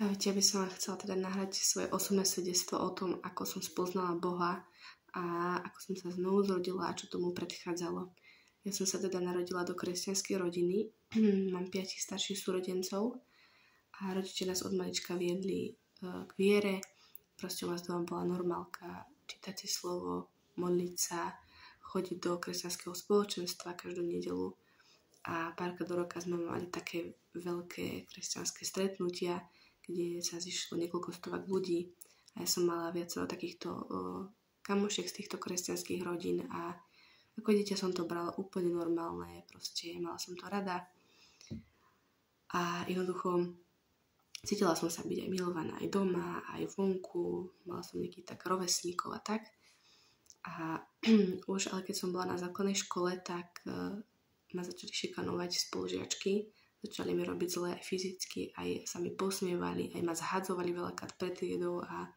Ahojte, ja by som vám chcela teda nahrať svoje osobné svedectvo o tom, ako som spoznala Boha a ako som sa znovu zrodila a čo tomu predchádzalo. Ja som sa teda narodila do kresťanskej rodiny, mám 5 starších súrodencov a rodičia nás od malička viedli k viere. Proste u nás doma bola normálka, čítať si slovo, modliť sa, chodiť do kresťanského spoločenstva každú nedeľu a párkrát do roka sme mali také veľké kresťanské stretnutia, kde sa zišlo niekoľko stovák ľudí a ja som mala viacero takýchto kamošiek z týchto kresťanských rodín a ako dieťa som to brala úplne normálne, proste mala som to rada a jednoducho cítila som sa byť aj milovaná aj doma, aj vonku, mala som nejakých tak rovesníkov a tak a už ale keď som bola na základnej škole, tak ma začali šikanovať spolužiačky. Začali mi robiť zle aj fyzicky, aj sa mi posmievali, aj ma zhadzovali veľakrát pred triedou a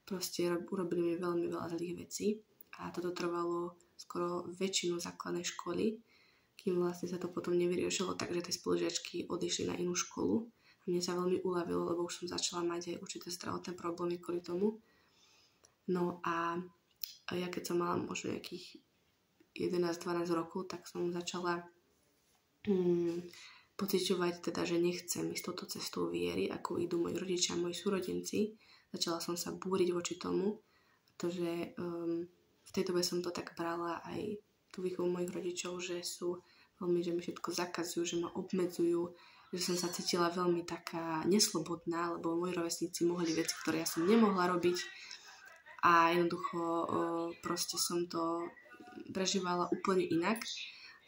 proste urobili mi veľmi veľa zlých vecí. A toto trvalo skoro väčšinu základnej školy, kým vlastne sa to potom nevyriešilo, takže tie spolužiačky odišli na inú školu. A mne sa veľmi uľavilo, lebo už som začala mať aj určité zdravotné problémy kvôli tomu. No a ja keď som mala možno nejakých 11-12 rokov, tak som začala pociťovať teda, že nechcem ísť touto cestou viery, ako idú moji rodičia, moji súrodenci. Začala som sa búriť voči tomu, pretože v tej dobe som to tak brala aj tú výchovu mojich rodičov, že sú veľmi, že mi všetko zakazujú, že ma obmedzujú, že som sa cítila veľmi taká neslobodná, lebo moji rovesníci mohli veci, ktoré ja som nemohla robiť a jednoducho proste som to prežívala úplne inak.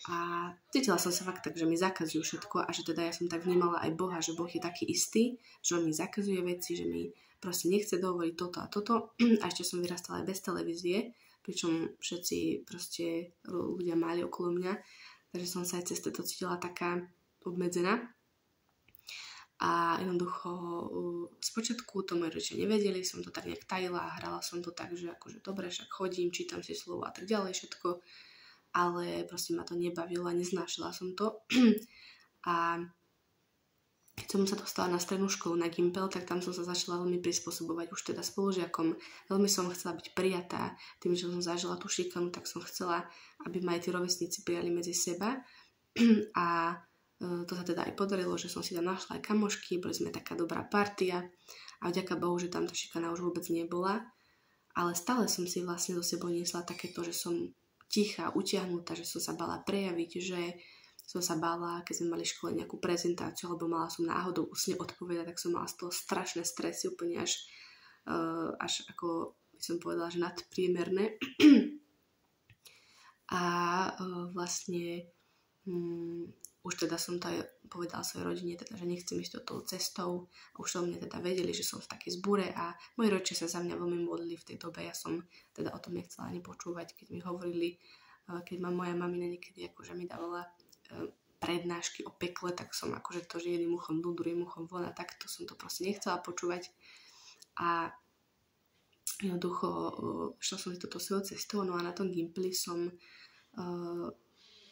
A cítila som sa fakt tak, že mi zakazujú všetko a že teda ja som tak vnímala aj Boha, že Boh je taký istý, že on mi zakazuje veci, že mi proste nechce dovoliť toto a toto. A ešte som vyrastala aj bez televízie, pričom všetci proste ľudia mali okolo mňa, takže som sa aj cez to cítila taká obmedzená. A jednoducho spočiatku to moji rodičia nevedeli, som to tak nejak tajila a hrala som to tak, že akože dobre, však chodím, čítam si slovo a tak ďalej všetko. Ale proste ma to nebavilo a neznášala som to. A keď som sa dostala na strednú školu na Gimpel, tak tam som sa začala veľmi prispôsobovať už teda spolužiakom. Veľmi som chcela byť prijatá. Tým, že som zažila tú šikanu, tak som chcela, aby ma aj tí rovesníci prijali medzi seba. A to sa teda aj podarilo, že som si tam našla aj kamošky, boli sme taká dobrá partia a vďaka Bohu, že tam tá šikana už vôbec nebola. Ale stále som si vlastne do sebou niesla takéto, že som tichá, utiahnutá, že som sa bála prejaviť, že som sa bála, keď sme mali v škole nejakú prezentáciu, alebo mala som náhodou ústne odpovedať, tak som mala z toho strašné stresy, úplne až ako by som povedala, že nadpriemerné. A vlastne už teda som to aj povedala svojej rodine, teda, že nechcem ísť tou cestou. A už o mne teda vedeli, že som v takej zbure a moji rodičia sa za mňa veľmi modlili v tej dobe. Ja som teda o tom nechcela ani počúvať, keď mi hovorili, keď ma moja mamina niekedy akože mi dávala prednášky o pekle, tak som akože to, že jedným uchom dnu, druhým uchom von a tak, to som to proste nechcela počúvať. A jednoducho šla som si toto svojou cestou, no a na tom Gimpli som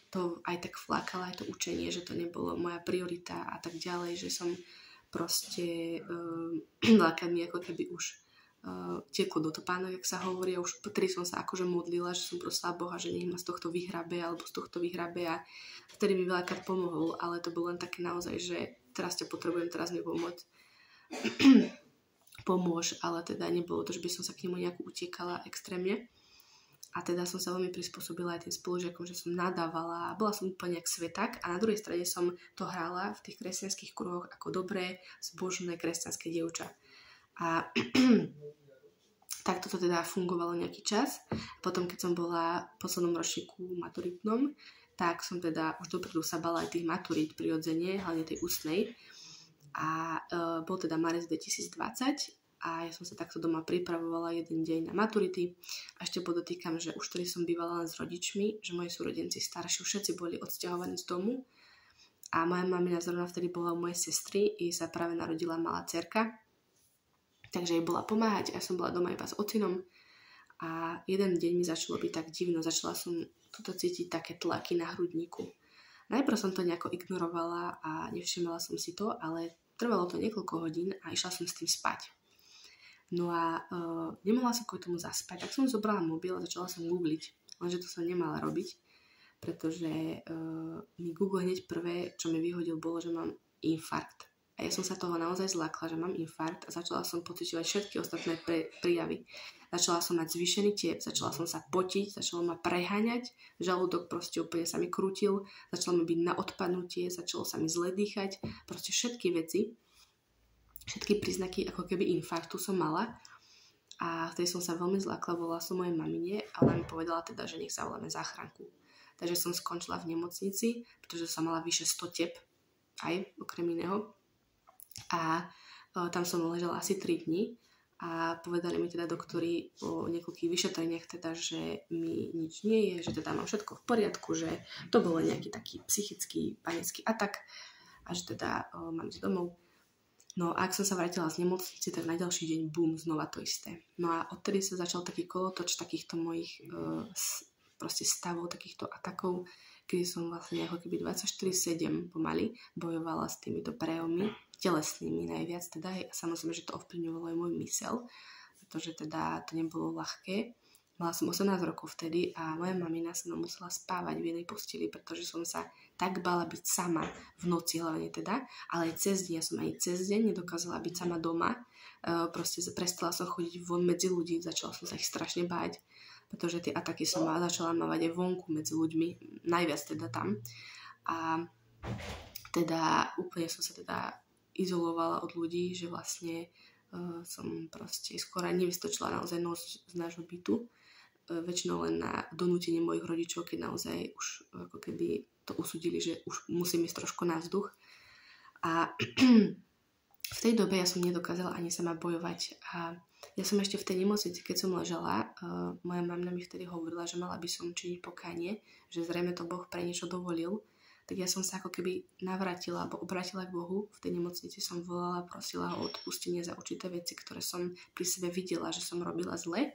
to aj tak flákala, aj to učenie, že to nebolo moja priorita a tak ďalej, že som proste veľakrát mi ako keby už teklo do topánok, jak sa hovorí, a už vtedy som sa akože modlila, že som prosila Boha, že nech ma z tohto vyhrabe alebo z tohto vyhrabe a vtedy mi veľakrát pomohol, ale to bolo len také naozaj, že teraz ťa potrebujem, teraz mi pomôž, ale teda nebolo to, že by som sa k nemu nejako utiekala extrémne. A teda som sa veľmi prispôsobila aj tým spolužiakom, že som nadávala a bola som úplne jak sveták a na druhej strane som to hrala v tých kresťanských kruhoch ako dobré, zbožné kresťanské dievča. A takto to teda fungovalo nejaký čas. Potom, keď som bola v poslednom ročníku maturitnom, tak som teda už dopredu sa bala aj tých maturít prirodzene, hlavne tej ústnej. A bol teda marec 2020 a ja som sa takto doma pripravovala jeden deň na maturity. A ešte podotýkam, že už vtedy som bývala len s rodičmi, že moji súrodenci starší všetci boli odsťahovaní z domu. A moja mamina zrovna vtedy bola u mojej sestry, jej sa práve narodila malá dcerka. Takže jej bola pomáhať a ja som bola doma iba s ocinom. A jeden deň mi začalo byť tak divno, začala som toto cítiť také tlaky na hrudníku. Najprv som to nejako ignorovala a nevšimala som si to, ale trvalo to niekoľko hodín a išla som s tým spať. No a nemohla som kvôli tomu zaspať, tak som zobrala mobil a začala som googliť, lenže to som nemala robiť, pretože mi Google hneď prvé, čo mi vyhodil, bolo, že mám infarkt. A ja som sa toho naozaj zlákla, že mám infarkt a začala som pociťovať všetky ostatné príjavy. Začala som mať zvýšený tep, začala som sa potiť, začalo ma preháňať, žalúdok proste úplne sa mi krútil, začalo mi byť na odpadnutie, začalo sa mi zle dýchať, proste všetky veci, všetky príznaky ako keby infarktu som mala. A vtedy som sa veľmi zlákla, volala som mojej mamine a ona mi povedala teda, že nech zavoláme záchranku. Takže som skončila v nemocnici, pretože som mala vyše 100 tep, aj okrem iného. A tam som ležala asi 3 dni a povedali mi teda doktori po niekoľkých vyšetreniach teda, že mi nič nie je, že teda mám všetko v poriadku, že to bol nejaký taký psychický panický atak a že teda mám ísť domov. No a ak som sa vrátila z nemocnice, tak na ďalší deň bum, znova to isté. No a odtedy sa začal taký kolotoč takýchto mojich proste stavov, takýchto atakov, kedy som vlastne ako keby 24/7 pomaly bojovala s týmito prejavmi, telesnými najviac teda, a samozrejme, že to ovplyvňovalo aj môj mysel, pretože teda to nebolo ľahké. Mala som 18 rokov vtedy a moja mamina sa mnou musela spávať v jednej posteli, pretože som sa tak bála byť sama v noci hlavne teda, ale aj cez deň, ja som aj cez deň nedokázala byť sama doma, proste prestala som chodiť von medzi ľudí, začala som sa ich strašne báť, pretože tie ataky som začala mávať aj vonku medzi ľuďmi, najviac teda tam. A teda úplne som sa teda izolovala od ľudí, že vlastne som proste skoro nevystočila naozaj nos z nášho bytu. Väčšinou len na donútenie mojich rodičov, keď naozaj už ako keby to usúdili, že už musím ísť trošku na vzduch. A v tej dobe ja som nedokázala ani sama bojovať. A ja som ešte v tej nemocnici, keď som ležala, moja mamina mi vtedy hovorila, že mala by som činiť pokánie, že zrejme to Boh pre niečo dovolil. Tak ja som sa ako keby navrátila alebo obrátila k Bohu. V tej nemocnici som volala, prosila o odpustenie za určité veci, ktoré som pri sebe videla, že som robila zle.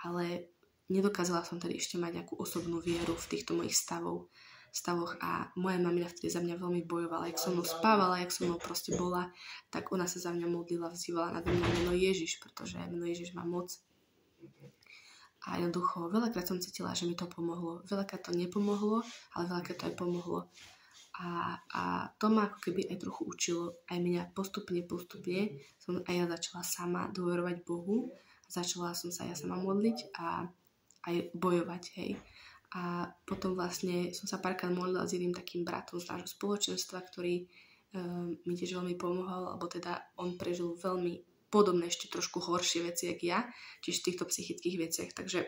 Ale nedokázala som tedy ešte mať nejakú osobnú vieru v týchto mojich stavoch a moja mamina vtedy za mňa veľmi bojovala. Jak som mnou spávala, jak som mnou proste bola, tak ona sa za mňa modlila, vzývala nado mňa meno Ježiš, pretože meno Ježiš má moc. A jednoducho, veľakrát som cítila, že mi to pomohlo. Veľakrát to nepomohlo, ale veľakrát to aj pomohlo. A to ma ako keby aj trochu učilo. Aj mňa postupne som aj ja začala sama dôverovať Bohu. Začala som sa ja sama modliť a aj bojovať, hej. A potom vlastne som sa párkrát modlila s jedným takým bratom z nášho spoločenstva, ktorý mi tiež veľmi pomohol, alebo teda on prežil veľmi podobné, ešte trošku horšie veci, jak ja, čiže v týchto psychických veciach. Takže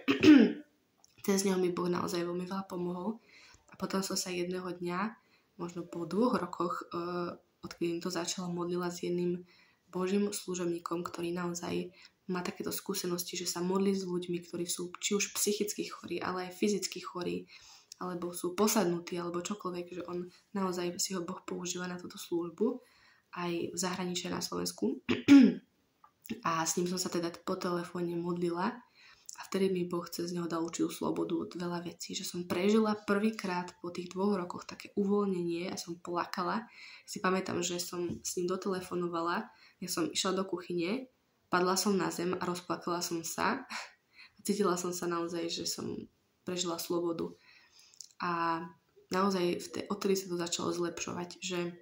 cez neho mi Boh naozaj veľmi veľa pomohol. A potom som sa jedného dňa, možno po 2 rokoch, odkedy to začala, modlila s jedným Božím služobníkom, ktorý naozaj má takéto skúsenosti, že sa modlí s ľuďmi, ktorí sú či už psychicky chorí, ale aj fyzicky chorí, alebo sú posadnutí, alebo čokoľvek, že on naozaj si ho Boh používa na túto službu, aj v zahraničí na Slovensku. A s ním som sa teda po telefóne modlila a vtedy mi Boh cez neho dal určitú slobodu od veľa vecí, že som prežila prvýkrát po tých 2 rokoch také uvoľnenie a som plakala. Si pamätám, že som s ním dotelefonovala, ja som išla do kuchyne, padla som na zem a rozplakala som sa a cítila som sa naozaj, že som prežila slobodu. A naozaj odtedy sa to začalo zlepšovať, že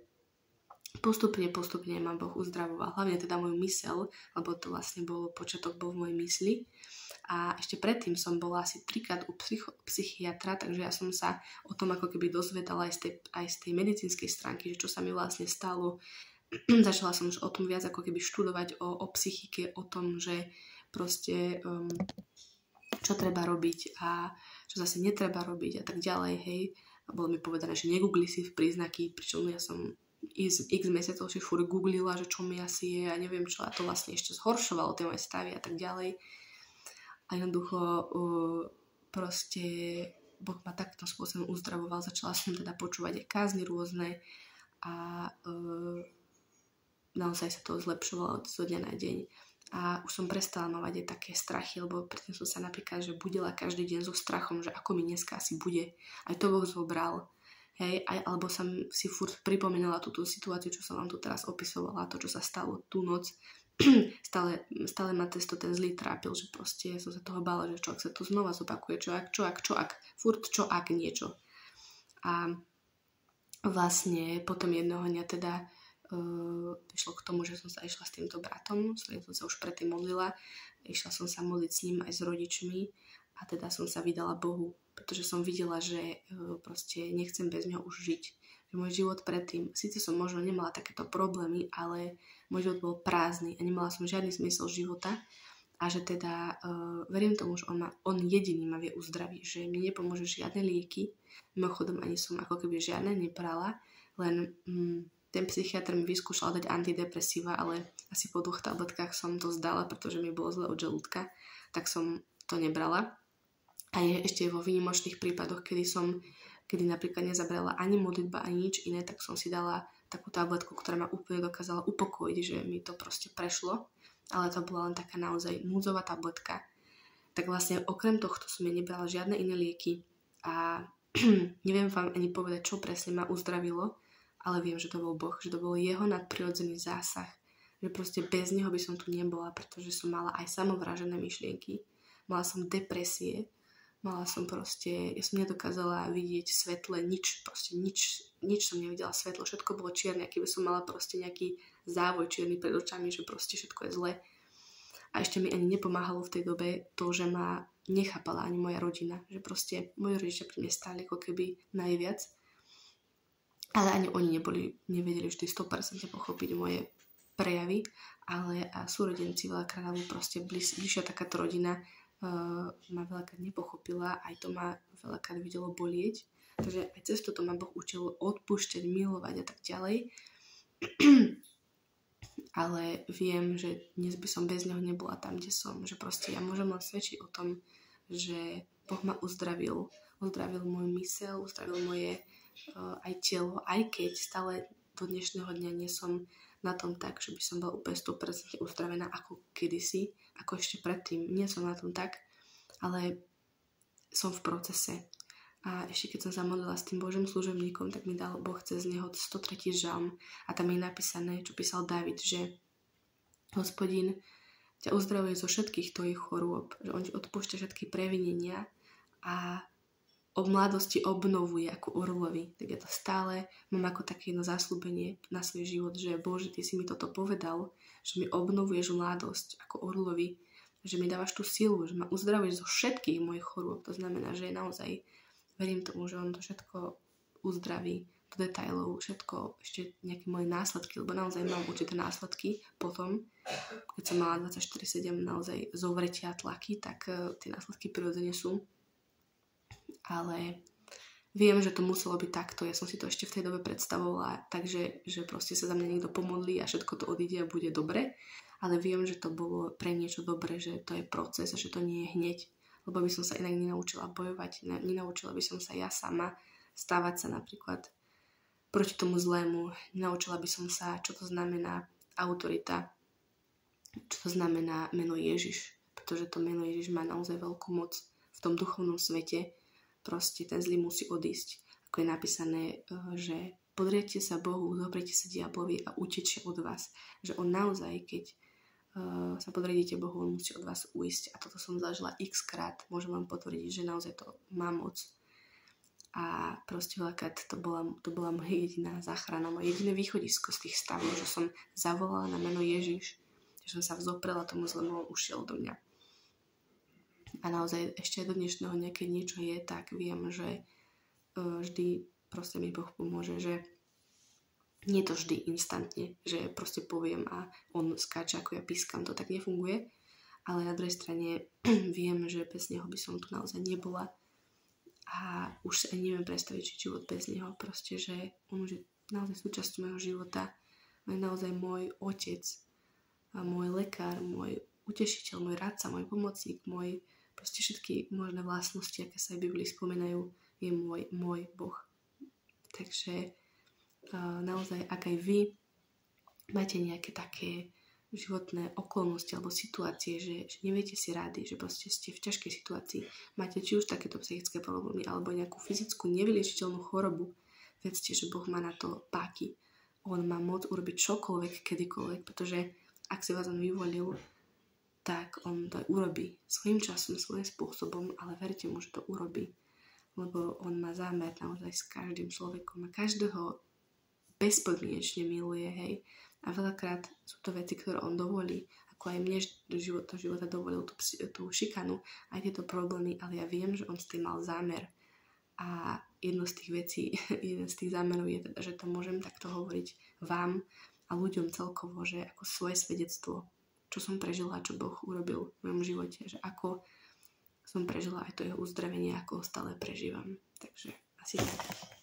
postupne ma Boh uzdravoval, hlavne teda moju myseľ, lebo to vlastne počiatok bol v mojej mysli. A ešte predtým som bola asi 3-krát u psychiatra, takže ja som sa o tom ako keby dozvedala aj z tej medicínskej stránky, že čo sa mi vlastne stalo. Začala som už o tom viac ako keby študovať o psychike, o tom, že proste čo treba robiť a čo zase netreba robiť a tak ďalej, hej. A bolo mi povedané, že negoogli si v príznaky, pričom ja som x mesiacov si furt googlila, že čo mi asi je a neviem čo, a to vlastne ešte zhoršovalo tie moje stavy a tak ďalej. A jednoducho proste Boh ma takto spôsobom uzdravoval, začala som teda počúvať aj kázny rôzne a naozaj sa to zlepšovalo od dňa na deň. A už som prestala mať aj také strachy, lebo predtým som sa napríklad, že budila každý deň so strachom, že ako mi dneska asi bude. Aj to Boh zobral. hej, alebo som si furt pripomínala túto situáciu, čo som vám tu teraz opisovala, to, čo sa stalo tú noc. stále ma ten zlý trápil, že proste som sa toho bála, že čo ak sa to znova zopakuje, čo ak, furt čo ak niečo. A vlastne potom jednoho dňa teda prišlo k tomu, že som sa išla s týmto bratom, s ktorým som sa už predtým modlila. Išla som sa modliť s ním aj s rodičmi a teda som sa vydala Bohu, pretože som videla, že proste nechcem bez neho už žiť. Že môj život predtým, síce som možno nemala takéto problémy, ale môj život bol prázdny a nemala som žiadny zmysel života a že teda verím tomu, že on jediný ma vie uzdraviť, že mi nepomôže žiadne lieky, mimochodom ani som ako keby žiadne nebrala, len ten psychiatr mi vyskúšal dať antidepresíva, ale asi po 2 tabletkách som to zdala, pretože mi bolo zle od žalúdka, tak som to nebrala. A je ešte vo výnimočných prípadoch, kedy napríklad nezabrala ani modlitba, ani nič iné, tak som si dala takú tabletku, ktorá ma úplne dokázala upokojiť, že mi to proste prešlo, ale to bola len taká naozaj núdzová tabletka. Tak vlastne okrem tohto som nebrala žiadne iné lieky a neviem vám ani povedať, čo presne ma uzdravilo, ale viem, že to bol Boh, že to bol jeho nadprirodzený zásah, že proste bez neho by som tu nebola, pretože som mala aj samovražené myšlienky, mala som depresie, mala som proste, ja som nedokázala vidieť svetle, nič som nevidela svetlo, všetko bolo čierne, keby som mala proste nejaký závoj čierny pred očami, že proste všetko je zlé. A ešte mi ani nepomáhalo v tej dobe to, že ma nechápala ani moja rodina, že proste moji rodičia pri mne stáli ako keby najviac, ale ani oni nevedeli vždy 100% pochopiť moje prejavy, ale a súrodenci veľakrát, alebo proste bližšia takáto rodina ma veľakrát nepochopila, aj to ma veľakrát videlo bolieť, takže aj cez toto ma Boh učil odpúšťať, milovať a tak ďalej. Ale viem, že dnes by som bez neho nebola tam, kde som, že proste ja môžem len svedčiť o tom, že Boh ma uzdravil môj mysel, uzdravil moje aj telo, aj keď stále do dnešného dňa nie som na tom tak, že by som bola úplne 100% uzdravená ako kedysi, ako ešte predtým. Nie som na tom tak, ale som v procese. A ešte keď som sa modlila s tým Božím služobníkom, tak mi dal Boh cez neho 103. žalm a tam je napísané, čo písal Dávid, že Hospodin ťa uzdravuje zo všetkých tvojich chorôb, že on ti odpúšťa všetky previnenia a o mladosti obnovuje ako orlovi. Tak ja to stále mám ako také jedno zasľúbenie na svoj život, že Bože, ty si mi toto povedal, že mi obnovuješ mladosť ako orlovi, že mi dávaš tú silu, že ma uzdravuješ zo všetkých mojich chorôb. To znamená, že naozaj verím tomu, že on to všetko uzdraví do detailov, všetko, ešte nejaké moje následky, lebo naozaj mám určité následky potom, keď som mala 24/7 naozaj zovretia a tlaky, tak tie následky prirodzene sú. Ale viem, že to muselo byť takto. Ja som si to ešte v tej dobe predstavovala, takže že proste sa za mňa niekto pomodlí a všetko to odíde a bude dobre. Ale viem, že to bolo pre niečo dobré, že to je proces a že to nie je hneď. Lebo by som sa inak nenaučila bojovať, nenaučila by som sa ja sama stávať sa napríklad proti tomu zlému. Nenaučila by som sa, čo to znamená autorita, čo to znamená meno Ježiš. Pretože to meno Ježiš má naozaj veľkú moc v tom duchovnom svete. Proste ten zlý musí odísť. Ako je napísané, že podriete sa Bohu, zopriete sa diablovi a utečie od vás. Že on naozaj, keď sa podriedite Bohu, on musí od vás uísť. A toto som zažila x krát. Môžem vám potvrdiť, že naozaj to má moc. A proste veľakrát to bola moja jediná záchrana, moje jediné východisko z tých stavov, že som zavolala na meno Ježiš, že som sa vzoprela tomu zlému, on ušiel do mňa. A naozaj ešte do dnešného dňa, keď niečo je, tak viem, že vždy proste mi Boh pomôže, že nie to vždy instantne, že proste poviem a on skáče, ako ja pískam, to tak nefunguje. Ale na druhej strane viem, že bez neho by som tu naozaj nebola a už sa ani neviem predstaviť žiť život bez neho. Proste, že on už je naozaj súčasťou môjho života, on je naozaj môj otec, a môj lekár, môj utešiteľ, môj radca, môj pomocník, môj proste všetky možné vlastnosti, aké sa aj v Biblii spomínajú, je môj Boh. Takže naozaj, ak aj vy máte nejaké také životné okolnosti alebo situácie, že neviete si rady, že proste ste v ťažkej situácii, máte či už takéto psychické problémy alebo nejakú fyzickú nevyliečiteľnú chorobu, vedzte, že Boh má na to páky. On má moc urobiť čokoľvek, kedykoľvek, pretože ak si vás on vyvolil, tak on to urobí svojím časom, svojím spôsobom, ale verte mu, že to urobí. Lebo on má zámer naozaj s každým človekom a každého bezpodmienečne miluje, hej. A veľakrát sú to veci, ktoré on dovolí, ako aj mne do života dovolil tú šikanu, aj tieto problémy, ale ja viem, že on s tým mal zámer. A jedno z tých vecí, jeden z tých zámerov je teda, že to môžem takto hovoriť vám a ľuďom celkovo, že ako svoje svedectvo, čo som prežila, čo Boh urobil v mojom živote, že ako som prežila aj to jeho uzdravenie, ako ho stále prežívam. Takže asi tak.